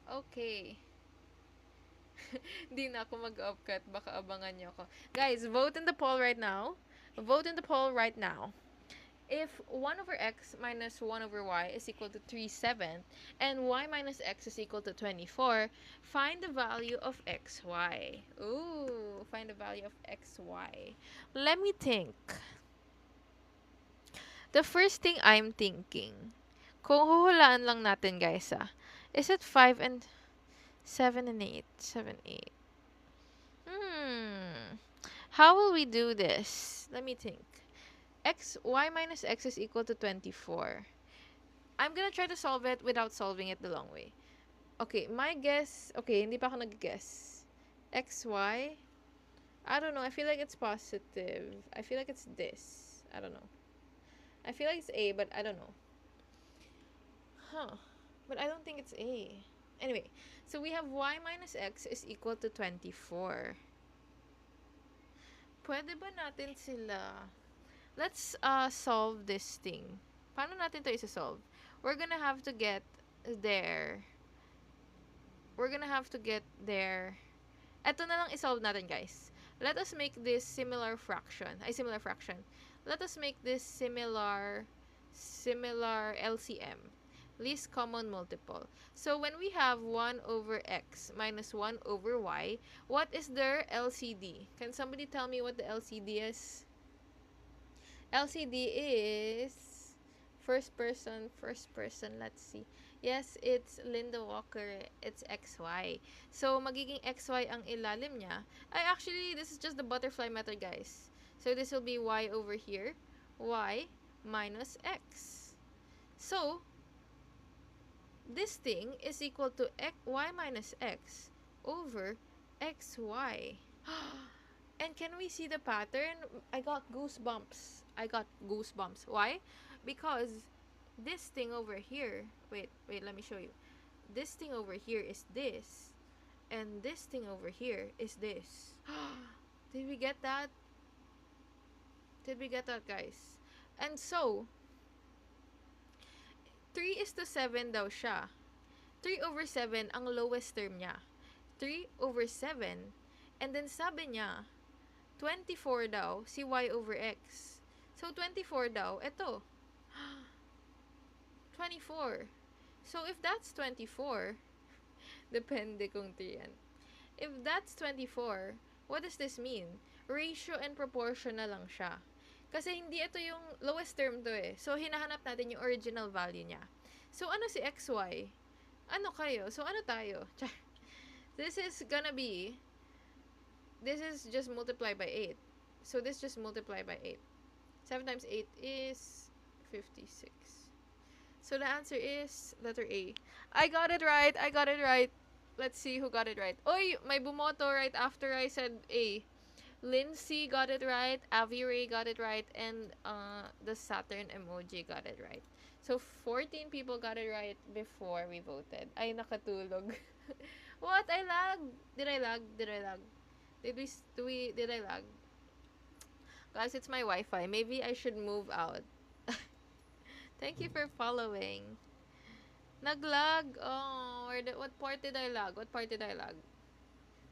Okay. Di na ako mag-upcut. Baka abangan nyo ako. Guys, vote in the poll right now. if 1 over x minus 1 over y is equal to 3/7 and y minus x is equal to 24, find the value of xy. Ooh, find the value of xy. Let me think. The first thing I'm thinking, kung huhulaan lang natin guys is it 5 and 7 and 8? 7, 8. How will we do this? Let me think. Y minus x is equal to 24. I'm gonna try to solve it without solving it the long way. Okay, my guess, okay, hindi pa ako nag-guess. XY, I don't know, I feel like it's positive. I feel like it's this. I don't know. I feel like it's A, but I don't know. But I don't think it's A. Anyway, so we have y minus x is equal to 24. Pwede ba natin sila? Let's solve this thing. Paano natin to isa-solve? We're gonna have to get there. We're gonna have to get there. Eto na lang isolve natin, guys. Let us make this similar fraction. Similar fraction. Let us make this similar LCM. Least common multiple. So when we have 1 over x minus 1 over y, what is their LCD? Can somebody tell me what the LCD is? LCD is first person, let's see. Yes, it's Linda Walker. It's XY. So, magiging XY ang ilalim niya. Actually, this is just the butterfly method, guys. So, this will be y over here. Y minus x. So, this thing is equal to y minus x over xy. And can we see the pattern? I got goosebumps. Why? Because this thing over here, wait, let me show you. This thing over here is this. And this thing over here is this. Did we get that? Guys? And so, 3:7 daw siya. 3 over 7 ang lowest term niya. 3 over 7. And then sabi niya, 24 daw si y over x. So, 24 daw, ito. 24. So, if that's 24, depende kung 3 yan. If that's 24, what does this mean? Ratio and proportion na lang siya. Kasi hindi ito yung lowest term to eh. So, hinahanap natin yung original value niya. So, ano si xy? Ano kayo? So, ano tayo? This is just multiplied by 8. So, this just multiplied by 8. 7 times 8 is 56. So, the answer is letter A. I got it right. Let's see who got it right. Oy, may bumoto right after I said A. Lindsay got it right, Avi Ray got it right, and the Saturn emoji got it right. So, 14 people got it right before we voted. Ay, nakatulog. What? I lagged. Did I lag? Did I lag? Guys, it's my Wi-Fi. Maybe I should move out. Thank you for following. Naglag. Oh, what part did I lag?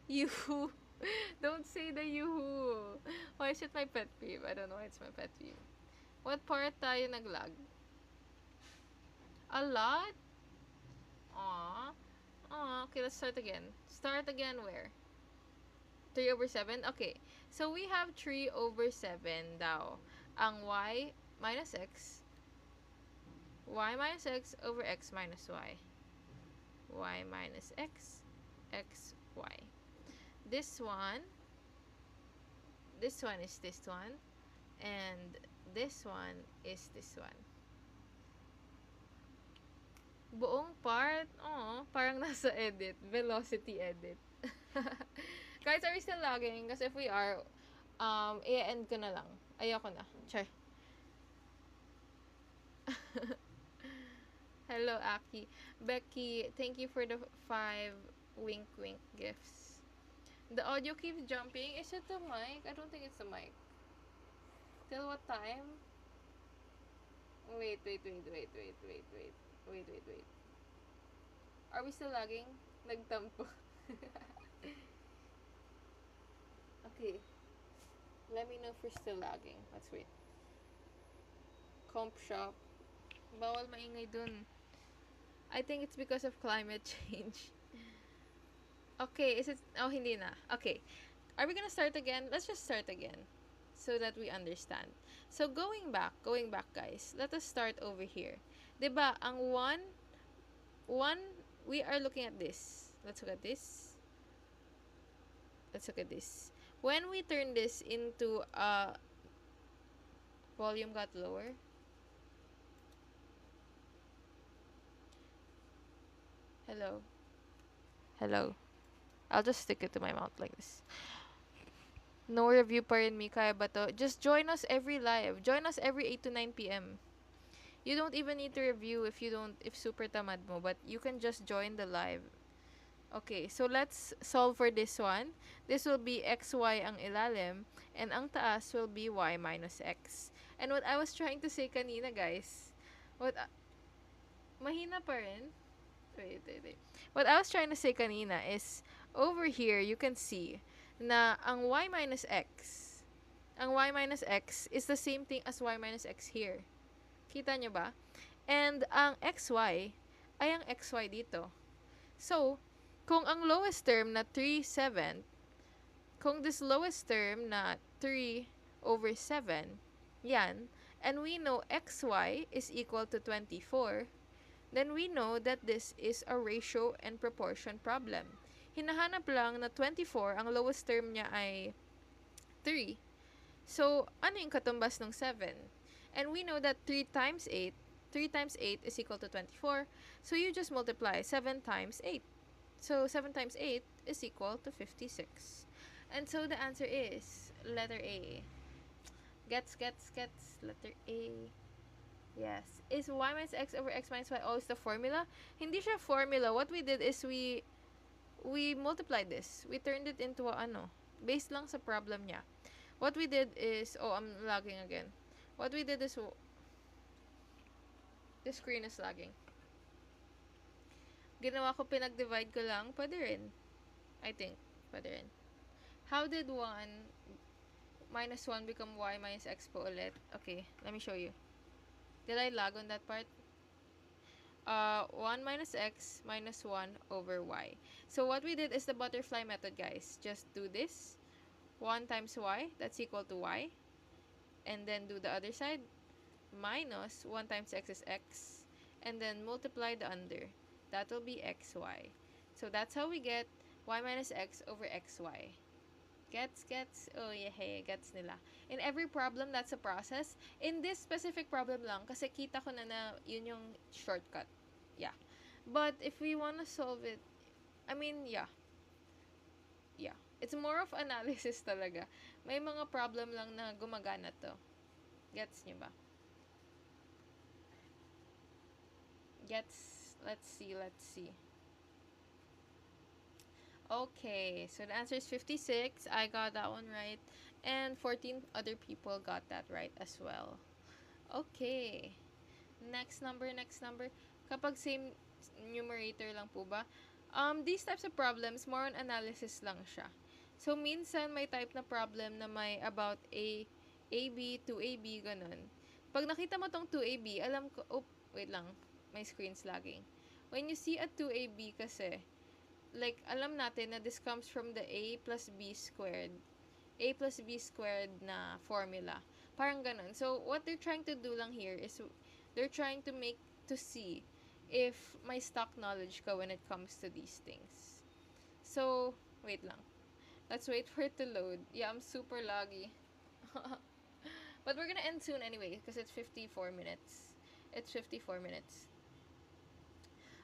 Yoo-hoo. Don't say the yoo-hoo. Why is it my pet peeve? I don't know why it's my pet peeve. What part tayo naglag? A lot? Aww. Okay, let's start again. Start again where? 3 over 7? Okay. So, we have 3 over 7 daw. Ang y minus x over x minus y. Y minus x, x, y. This one is this one, and this one is this one. Buong part, parang nasa edit, velocity edit. Guys, are we still lagging? Kasi if we are, i-end ko na lang. Ayoko na. Char. Hello, Aki. Becky, thank you for the 5 wink gifts. The audio keeps jumping. Is it the mic? I don't think it's the mic. Till what time? Wait. Are we still lagging? Nagtampo. Okay. Let me know if we're still lagging. Let's wait. comp shop. Bawal maingay dun. I think it's because of climate change. Okay, is it... Oh, hindi na. Okay. Are we gonna start again? Let's just start again. So that we understand. So, going back, guys. Let us start over here. Diba, ang 1, we are looking at this. Let's look at this. Let's look at this. When we turn this into volume got lower. Hello. Hello. I'll just stick it to my mouth like this. No review pa rin, Mi. Kaya ba to? Just join us every live. Join us every 8 to 9 p.m. You don't even need to review if super tamad mo. But you can just join the live. Okay, so let's solve for this one. This will be xy ang ilalim, and ang taas will be y minus x. And what I was trying to say kanina, guys, mahina pa rin? Wait. What I was trying to say kanina is, over here, you can see na ang y minus x is the same thing as y minus x here. Kita nyo ba? And ang xy ay ang xy dito. So, kung ang lowest term na 3/7, kung this lowest term na 3/7, yan, and we know xy is equal to 24, then we know that this is a ratio and proportion problem. Hinahanap lang na 24, ang lowest term niya ay 3. So, ano yung katumbas ng 7? And we know that 3 times 8 is equal to 24. So, you just multiply 7 times 8. So, 7 times 8 is equal to 56. And so, the answer is letter A. Gets. Letter A. Yes. Is y minus x over x minus y always the formula? Hindi siya formula. What we did is we multiplied this. We turned it into based lang sa problem niya. What we did is... Oh, I'm lagging again. What we did is... the screen is lagging. Ginawa ko, pinag-divide ko lang. Pwede rin. I think. Pwede rin. How did 1 minus 1 become y minus x po ulit? Okay, let me show you. Did I lag on that part? 1 minus x minus 1 over y. So, what we did is the butterfly method, guys. Just do this. 1 times y, that's equal to y. And then do the other side. Minus 1 times x is x. And then multiply the under. That will be xy. So, that's how we get y minus x over xy. Gets? Oh, yeah, hey, gets nila. In every problem, that's a process. In this specific problem lang, kasi kita ko na yun yung shortcut. Yeah. But if we wanna solve it, I mean, yeah. It's more of analysis talaga. May mga problem lang na gumagana to. Gets nyo ba? Gets? Let's see. Okay, so the answer is 56. I got that one right. And 14 other people got that right as well. Okay. Next number. Kapag same numerator lang po ba? These types of problems, more on analysis lang siya. So, minsan may type na problem na may about AB, 2AB, ganun. Pag nakita mo tong 2AB, alam ko... Oh, wait lang. My screen's lagging. When you see a 2AB kasi... like, alam natin na this comes from the A plus B squared na formula. Parang ganun. So, what they're trying to do lang here is they're trying to see if may stock knowledge ka when it comes to these things. So, wait lang. Let's wait for it to load. Yeah, I'm super laggy. But we're gonna end soon anyway because it's 54 minutes.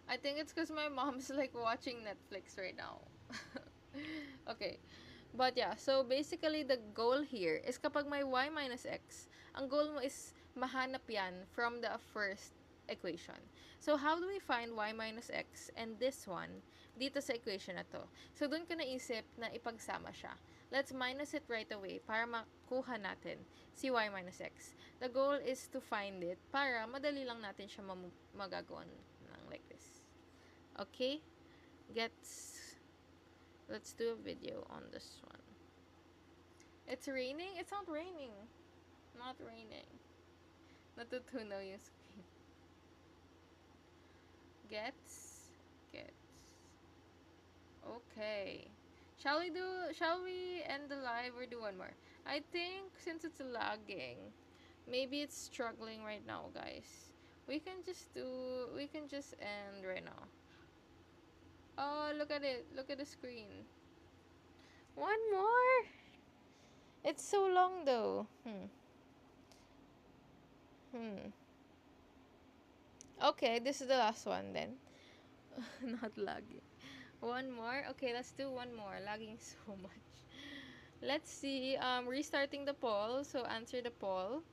I think it's because my mom's like watching Netflix right now. Okay. But yeah, so basically the goal here is kapag may y minus x, ang goal mo is mahanap yan from the first equation. So how do we find y minus x and this one dito sa equation na to? So dun ko naisip na ipagsama siya. Let's minus it right away para makuha natin si y minus x. The goal is to find it para madali lang natin siya magagawa ng like this. Okay? Let's do a video on this one. It's raining? It's not raining. Natutunaw yung screen. Gets? Gets. Okay. Shall we end the live or do one more? I think since it's lagging, maybe it's struggling right now, guys. We can just end right now. Oh, look at it. Look at the screen. One more. It's so long though. Okay, this is the last one then. Not lagging. One more? Okay, let's do one more. Lagging so much. Let's see. Restarting the poll. So answer the poll.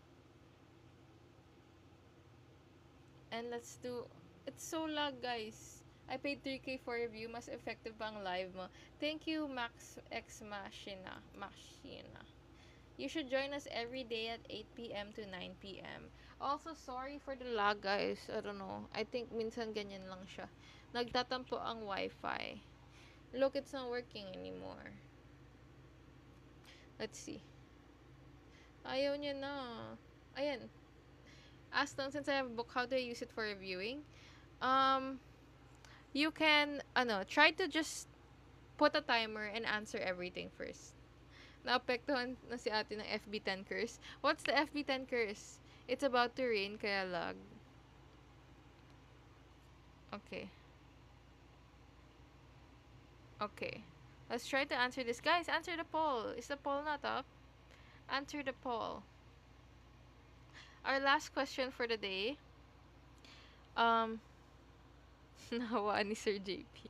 And let's do... It's so lag, guys. I paid 3K for review. Mas effective pang live mo. Thank you, Max X Machina. Machina. You should join us every day at 8 p.m. to 9 p.m. Also, sorry for the lag, guys. I don't know. I think minsan ganyan lang siya. Nagtatampo ang wifi. Look, it's not working anymore. Let's see. Ayaw niya na. Ayan. Ask lang, since I have a book, how do I use it for reviewing? You can, try to just put a timer and answer everything first. Naapektuhan na si ate ng FB10 curse. What's the FB10 curse? It's about to rain, kaya lag. Okay. Okay. Let's try to answer this. Guys, answer the poll. Is the poll not up? Answer the poll. Our last question for the day. Nawa ni Sir JP.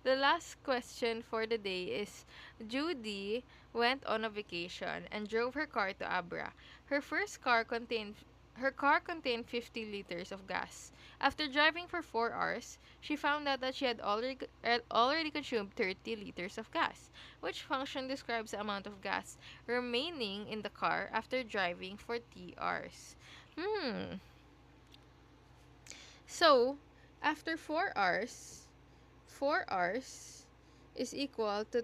The last question for the day is, Judy went on a vacation and drove her car to Abra. Her car contained 50 liters of gas. After driving for 4 hours, she found out that she had already consumed 30 liters of gas. Which function describes the amount of gas remaining in the car after driving for 3 hours? So, after 4 hours, 4 hours is equal to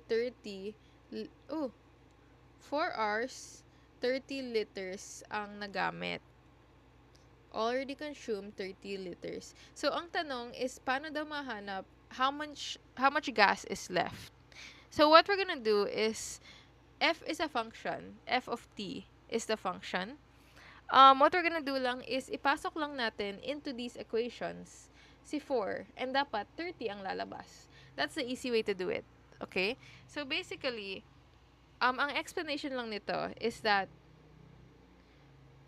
4 hours, 30 liters ang nagamit. Already consumed 30 liters. So, ang tanong is, paano daw mahanap how much gas is left? So, what we're gonna do is, f is a function. F of t is the function. What we're gonna do lang is, ipasok lang natin into these equations si 4, and dapat 30 ang lalabas. That's the easy way to do it. Okay? So, basically, ang explanation lang nito is that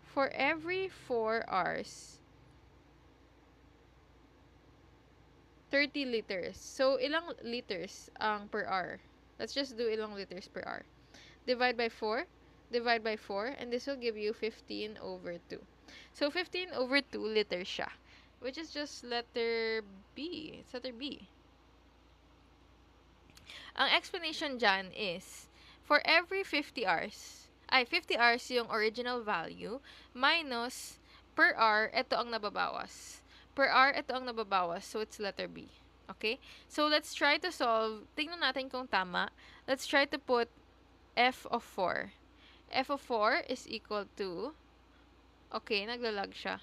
for every 4 hours, 30 liters. So, ilang liters ang per hour? Let's just do ilang liters per hour. Divide by 4, and this will give you 15 over 2. So, 15 over 2 liters siya, which is just letter B. It's letter B. Ang explanation dyan is, for every 50 hours yung original value, minus per hour, ito ang nababawas. Per hour, ito ang nababawas, so it's letter B. Okay? So, let's try to solve. Tingnan natin kung tama. Let's try to put f of 4. F of 4 is equal to, okay, naglalag siya.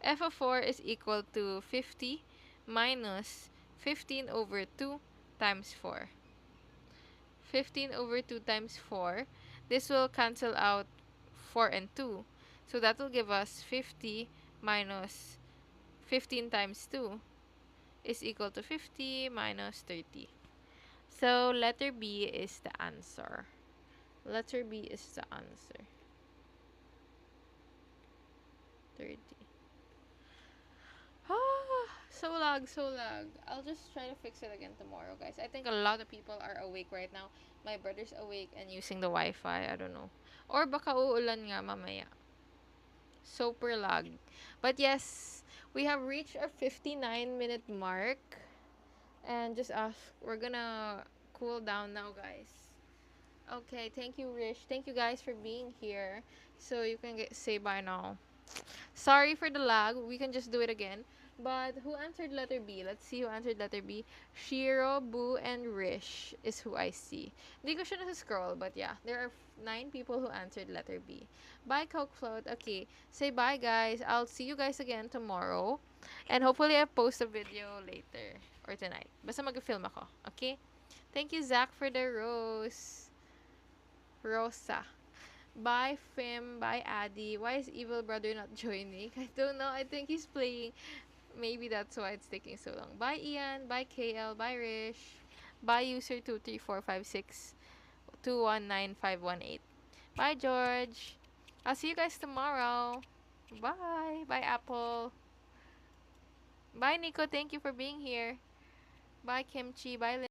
F of 4 is equal to 50 minus 15 over 2 times 4. 15 over 2 times 4. This will cancel out 4 and 2. So that will give us 50 minus 15 times 2 is equal to 50 minus 30. So letter B is the answer. Letter B is the answer. 30. So lag. I'll just try to fix it again tomorrow, guys. I think a lot of people are awake right now. My brother's awake and using the Wi-Fi. I don't know. Or baka uulan nga mamaya. Super lag. But yes, we have reached our 59-minute mark. And just we're gonna cool down now, guys. Okay, thank you, Rish. Thank you guys for being here. So you can say bye now. Sorry for the lag. We can just do it again. But who answered letter B? Let's see who answered letter B. Shiro, Boo, and Rish is who I see. Hindi ko siya nasa-scroll, but yeah. There are 9 people who answered letter B. Bye, Coke Float. Okay, say bye, guys. I'll see you guys again tomorrow. And hopefully, I post a video later or tonight. Basta mag-film ako. Okay? Thank you, Zach, for the rose. Rosa. Bye, Fim. Bye, Addy. Why is Evil Brother not joining? I don't know. I think he's playing. Maybe that's why it's taking so long. Bye, Ian. Bye, KL. Bye, Rish. Bye, user 23456219518. Bye, George. I'll see you guys tomorrow. Bye. Bye, Apple. Bye, Nico. Thank you for being here. Bye, Kimchi. Bye,